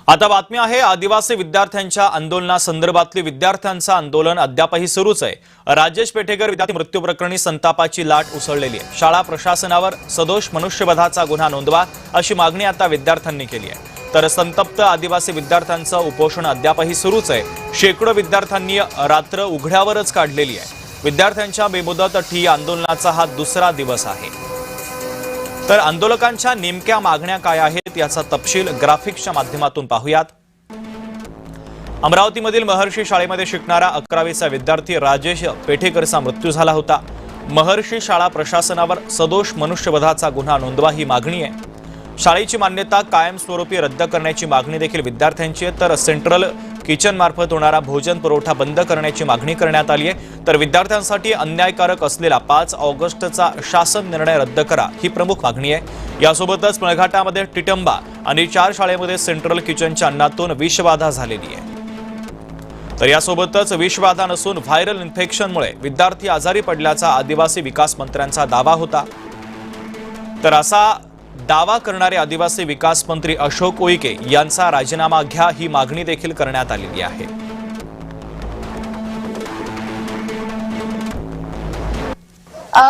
आता बातमी आहे आदिवासी विद्यार्थ्यांच्या आंदोलनासंदर्भातली विद्यार्थ्यांचं आंदोलन अद्यापही सुरूच आहे। राजेश पेठेकर विद्यार्थी मृत्यू प्रकरणी संतापाची लाट उसळलेली आहे। शाळा प्रशासनावर सदोष मनुष्यवधाचा गुन्हा नोंदवा अशी मागणी आता विद्यार्थ्यांनी केली आहे। तर संतप्त आदिवासी विद्यार्थ्यांचं उपोषण अद्यापही सुरूच आहे। शेकडो विद्यार्थ्यांनी रात्र उघड्यावरच काढलेली आहे। विद्यार्थ्यांच्या बेमुदत ठिय्या आंदोलनाचा हा दुसरा दिवस आहे। तर आंदोलकांच्या नेमक्या मागण्या काय आहेत याचा तपशील ग्राफिक्सच्या माध्यमातून पाहूयात। अमरावतीमधील महर्षी शाळेमध्ये शिकणारा 11वीचा विद्यार्थी राजेश पेठेकरचा मृत्यू झाला होता। महर्षी शाळा प्रशासनावर सदोष मनुष्यवधाचा गुन्हा नोंदवा ही मागणी आहे। शाळेची मान्यता कायमस्वरूपी रद्द करण्याची मागणी देखील विद्यार्थ्यांची आहे। तर सेंट्रल किचन मार्फत होणारा भोजन पुरवठा बंद करण्याची मागणी करण्यात आली आहे। तर विद्यार्थ्यांसाठी अन्यायकारक असलेला 5 ऑगस्टचा शासन निर्णय रद्द करा ही प्रमुख मागणी आहे। यासोबतच मळघाटामध्ये टिटंबा आणि 4 शाळेमध्ये सेंट्रल किचनच्या अन्नातून विषबाधा झालेली आहे। तर यासोबतच विषबाधा नसून व्हायरल इन्फेक्शनमुळे विद्यार्थी आजारी पडल्याचा आदिवासी विकास मंत्र्यांचा दावा होता। तर असा दावा करणारे आदिवासी विकास मंत्री अशोक उईके यांचा राजीनामा घ्या ही मागणी देखील करण्यात आलेली आहे।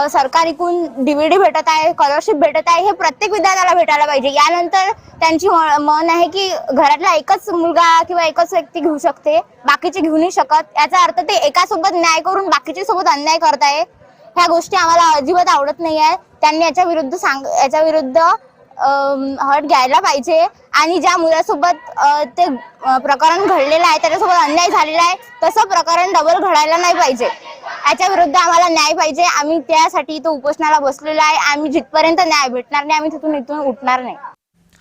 सरकारीकडून डीव्हीडी भेटत आहे, स्कॉलरशिप भेटत आहे, हे प्रत्येक विद्यार्थ्याला भेटायला पाहिजे। यानंतर त्यांची मन आहे की घरातला एकच मुलगा किंवा एकच व्यक्ती घेऊ शकते, बाकीचे घेऊ नाही शकत। याचा अर्थ ते एकासोबत न्याय करून बाकीच्या सोबत अन्याय करताय। ह्या गोष्टी आम्हाला अजिबात आवडत नाही आहे। त्यांनी याच्या विरुद्ध हट घ्यायला पाहिजे आणि ज्या मुलासोबत ते प्रकरण घडलेलं आहे, त्याच्यासोबत अन्याय झालेला आहे, तसं प्रकरण डबल घडायला नाही पाहिजे। याच्या विरुद्ध आम्हाला न्याय पाहिजे। आम्ही त्यासाठी इथं उपोषणाला बसलेलो आहे। आम्ही जिथपर्यंत न्याय भेटणार नाही, आम्ही तिथून उठणार नाही।